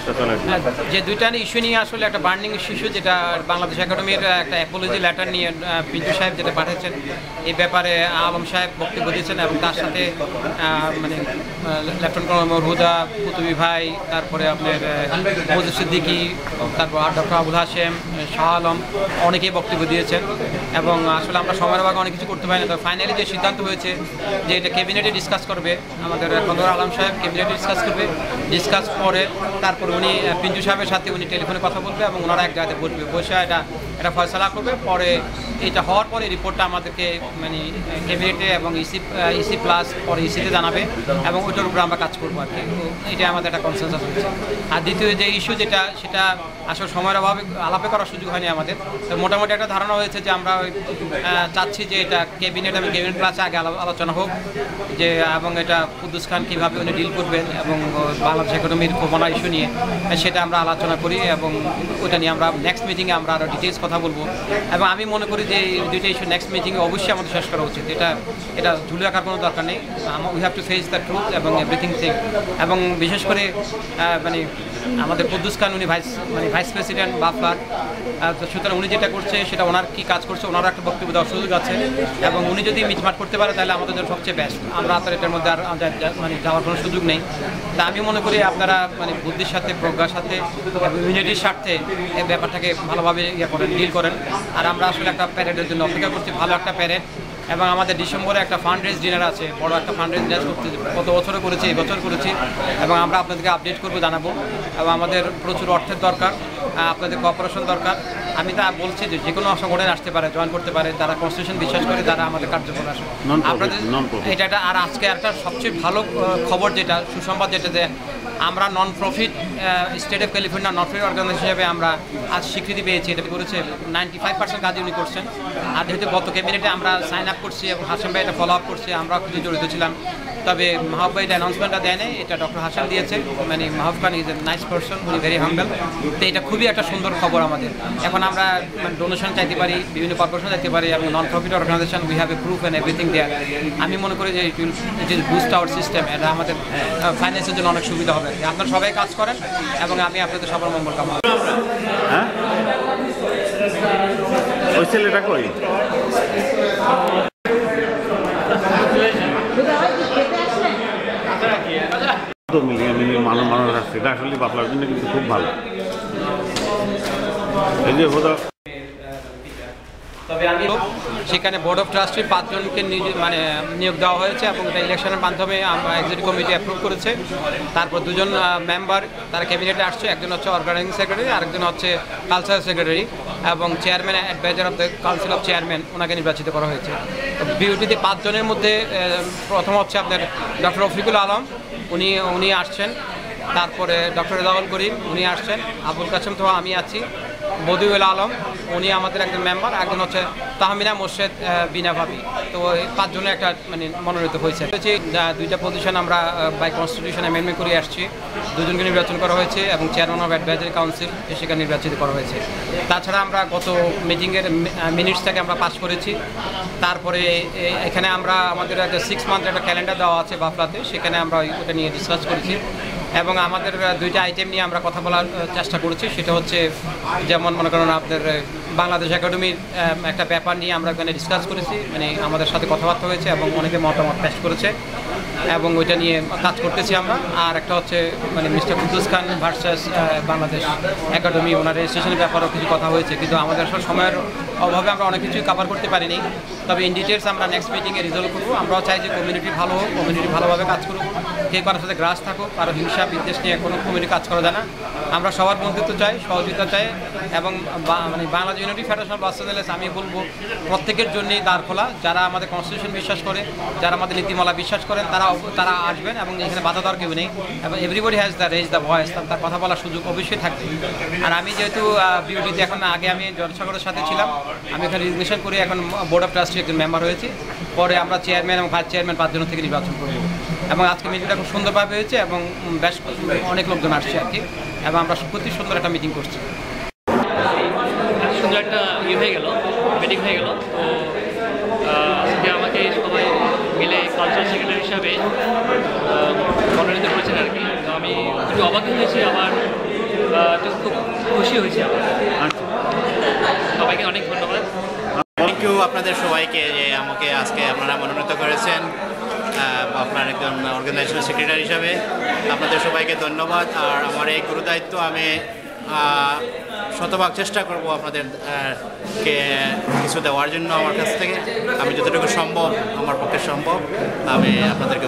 প্রসেসটা চলে? যে দুইটা ইস্যু নিয়ে আসলে একটা বার্নিং ইস্যু, যেটা বাংলাদেশ একাডেমির একটা অ্যাপোলজি লেটার নিয়ে পিন্টু সাহেব যেটা পাঠিয়েছেন, এই ব্যাপারে আলম সাহেব বক্তব্য দিয়েছেন এবং তার সাথে মানে লেফটেন্যান্ট কর্নেল হুদা, কুতুবি ভাই, তারপরে আপনার মজিদ সিদ্দিকী, তারপর ডক্টর আবুল হাশেম, শাহ আলম, অনেকেই বক্তব্য দিয়েছেন। এবং আসলে আমরা সময়ের ভাগে অনেক কিছু করতে পারি না। তো ফাইনালি যে সিদ্ধান্ত হয়েছে যে এটা ক্যাবিনেটে ডিসকাস করবে, আমাদের খন্দকার আলম সাহেব ক্যাবিনেটে ডিসকাস করবে, ডিসকাস করে তারপর উনি পিন্টু সাহেবের সাথে উনি টেলিফোনে কথা বলবে এবং ওনারা এক জায়গাতে বসবে, বসে এটা ফয়সলা করবে। পরে এটা হওয়ার পরে রিপোর্টটা আমাদেরকে মানে ক্যাবিনেটে এবং ইসি প্লাস পরে ইসিতে জানাবে এবং ওইটার উপরে আমরা কাজ করবো আর কি। এটা আমাদের একটা কনসেনসাস হয়েছে। আর দ্বিতীয় যে ইস্যু সেটা আসলে সময়ের অভাবে আলাপে করার সুযোগ হয়নি আমাদের। তো মোটামুটি একটা ধারণা হয়েছে যে আমরা চাচ্ছি যে এটা ক্যাবিনেট এবং ক্যাবিনেট ক্লাসে আগে আলোচনা হোক, যে এবং এটা কুদ্দুস খান কীভাবে উনি ডিল করবেন এবং বাংলাদেশ একাডেমির কোমনা ইস্যু নিয়ে সেটা আমরা আলোচনা করি এবং ওটা নিয়ে আমরা নেক্সট মিটিংয়ে আমরা আরও ডিটেলস কথা বলবো। এবং আমি মনে করি যে এই দুইটা ইস্যু নেক্সট মিটিংয়ে অবশ্যই আমাদের শেষ করা উচিত। এটা ঝুলে রাখার কোনো দরকার নেই। We have to face the truth এবং এভরিথিং থিং। এবং বিশেষ করে মানে আমাদের কুদ্দুস খান উনি ভাইস প্রেসিডেন্ট বাফলার, সুতরাং উনি যেটা করছে সেটা ওনার কী কাজ করছে ওনারও একটা বক্তব্য দেওয়ার সুযোগ আছে এবং উনি যদি মিটমাট করতে পারে তাহলে আমাদের জন্য সবচেয়ে বেস্ট। আমরা আপনার এটার মধ্যে আর মানে যাওয়ার কোনো সুযোগ নেই। তা আমি মনে করি আপনারা মানে বুদ্ধির সাথে, প্রজ্ঞার সাথে, ইউনিটির স্বার্থে এই ব্যাপারটাকে ভালোভাবে ডিল করেন। আর আমরা আসলে একটা প্যারেডের জন্য অপেক্ষা করছি, ভালো একটা প্যারেড। এবং আমাদের ডিসেম্বরে একটা ফান্ড রেজ ডিনার আছে, বড় একটা ফান্ড রেজ ডিনার করতে গত বছরও করেছি, এই বছর করেছি এবং আমরা আপনাদেরকে আপডেট করবো, জানাবো। এবং আমাদের প্রচুর অর্থের দরকার, আপনাদের কোঅপারেশন দরকার। আমি তা বলছি যে কোনো সংগঠনে আসতে পারে, জয়েন করতে পারে, যারা কনস্টিটিউশন বিশ্বাস করে, যারা আমাদের কার্যক্রম আসে আপনাদের এটা। আর আজকে একটা সবচেয়ে ভালো খবর যেটা, সুসংবাদ যেটা, যে আমরা non profit state of California non profit organization হিসেবে আমরা আজ স্বীকৃতি পেয়েছি। এটা করেছে 95% কাজে উনি করছেন। আর যেহেতু গত ক্যাবিনেটে আমরা সাইন আপ করছি এবং হাসেম ভাই এটা ফলো আপ করছি, আমরা খুবই জড়িত ছিলাম। তবে মাহবুব ভাই অ্যানাউন্সমেন্টটা দেয় নাই, এটা ডক্টর হাসান দিয়েছে। মানে মাহবুব খান ইজ এ নাইস পারসন, উনি ভেরি হাম্বল। তো এটা খুবই একটা সুন্দর খবর আমাদের। এখন আমরা ডোনেশন চাইতে পারি, বিভিন্ন কর্পোরেশন চাইতে পারি এবং non profit organization we have a proof and everything there. আমি মনে করি যে it is boost our system. এটা আমাদের ফাইন্যান্সের জন্য অনেক সুবিধা হবে। আপনারা সবাই কাজ করেন এবং আমি আপনাদের সবার মঙ্গল কামনা করি। হ্যাঁ, ওই ছেলেটা কই? মানুষ আসছে, এটা আসলে বাপলার জন্য কিন্তু খুব ভালো। এই যে তবে আমি সেখানে বোর্ড অফ ট্রাস্টি 5 জনকে মানে নিয়োগ দেওয়া হয়েছে এবং এটা ইলেকশনের মাধ্যমে আমরা এক্সিকিউটিভ কমিটি অ্যাপ্রুভ করেছে। তারপর 2 জন মেম্বার তারা ক্যাবিনেটে আসছে, একজন হচ্ছে অর্গানাইজিং সেক্রেটারি, আরেকজন হচ্ছে কালচারাল সেক্রেটারি এবং chairman adviser of the council of chairman, ওনাকে নির্বাচিত করা হয়েছে। বিউটিতে 5 জনের মধ্যে প্রথম হচ্ছে আপনার ডক্টর রফিকুল আলম, উনি আসছেন। তারপরে ডক্টর রেজাউল করিম উনি আসছেন, আবুল কাসেম তো আমি আছি, বদিউল আলম উনি আমাদের একজন মেম্বার, একজন হচ্ছে তাহমিনা মোর্শেদ বিনা ভাবি। তো এই 5 জনের একটা মানে মনোনীত হয়েছে। 2টা পজিশন আমরা বাই কনস্টিটিউশন অ্যামেন্ডমেন্ট করে আসছি, 2 জনকে নির্বাচন করা হয়েছে এবং চেয়ারম্যান অফ অ্যাডভাইজারি কাউন্সিল সেখানে নির্বাচিত করা হয়েছে। তাছাড়া আমরা গত মিটিংয়ের মিনিটস থেকে আমরা পাস করেছি। তারপরে এখানে আমরা আমাদের একটা 6 মান্থের একটা ক্যালেন্ডার দেওয়া আছে বাফলাতে, সেখানে আমরা ওটা নিয়ে ডিসকাস করেছি এবং আমাদের 2টা আইটেম নিয়ে আমরা কথা বলার চেষ্টা করেছি। সেটা হচ্ছে যেমন মনে করেন আপনাদের বাংলাদেশ একাডেমির একটা ব্যাপার নিয়ে আমরা এখানে ডিসকাস করেছি, মানে আমাদের সাথে কথাবার্তা হয়েছে এবং অনেকে মতামত পেশ করেছে এবং ওইটা নিয়ে কাজ করতেছি আমরা। আর একটা হচ্ছে মানে মিস্টার কুদ্দুস খান ভার্সাস বাংলাদেশ একাডেমি, ওনার রেজিস্ট্রেশনের ব্যাপারেও কিছু কথা হয়েছে, কিন্তু আমাদের আসলে সময়ের অভাবে আমরা অনেক কিছুই কভার করতে পারিনি। তবে ইন ডিটেলস আমরা নেক্সট মিটিংয়ে রিজলভ করবো। আমরাও চাই যে কমিউনিটি ভালো হোক, কমিউনিটি ভালোভাবে কাজ করুক, কে কারোর সাথে গ্রাস থাকুক, কারো হিংসা বিদ্বেষ নিয়ে কোনো কমিউনিটি কাজ করা যায় না। আমরা সবার বন্ধুত্ব চাই, সহযোগিতা চাই এবং মানে বাংলাদেশ ইউনিটি ফেডারেশন বাস্তবায়ন আমি বলবো প্রত্যেকের জন্যই দ্বার খোলা। যারা আমাদের কনস্টিটিউশন বিশ্বাস করে, যারা আমাদের নীতিমালা বিশ্বাস করেন, তারা আসবেন এবং এখানে বাধা দেওয়ার কেউ নেই এবং everybody has the raise the voice, তার কথা বলার সুযোগ অবশ্যই থাকবে। আর আমি যেহেতু বিউটিতে এখন আগে আমি জনসাগরের সাথে ছিলাম, আমি এখানে রেজিগনেশন করে এখন বোর্ড অফ ট্রাস্টি একজন মেম্বার হয়েছি। পরে আমরা চেয়ারম্যান এবং ভাইস চেয়ারম্যান 5 জন থেকে নির্বাচন করব এবং আজকে মিটিংটা খুব সুন্দরভাবে হয়েছে এবং বেশ অনেক লোকজন আসছে আর কি, এবং আমরা প্রতি সুন্দর একটা মিটিং করছি। সুন্দর একটা হয়ে গেল, মিটিং হয়ে গেল। তো আজকে আমাকে সবাই মিলে কালচারাল সেক্রেটারি হিসাবে মনোনীত করেছেন আর কি। আমি খুবই অবাক হয়েছি, আবার তো খুব খুশি হয়েছি আমরা। আচ্ছা। সবাইকে অনেক ধন্যবাদ। থ্যাংক ইউ আপনাদের সবাইকে যে আমাকে আজকে আপনারা মনোনীত করেছেন আপনার একজন অর্গানাইজেশন সেক্রেটারি হিসাবে। আপনাদের সবাইকে ধন্যবাদ। আর আমার এই গুরুদায়িত্ব আমি শতভাগ চেষ্টা করব আপনাদের কে কিছু দেওয়ার জন্য আমার কাছ থেকে। আমি যতটুকু সম্ভব, আমার পক্ষে সম্ভব, আমি আপনাদেরকে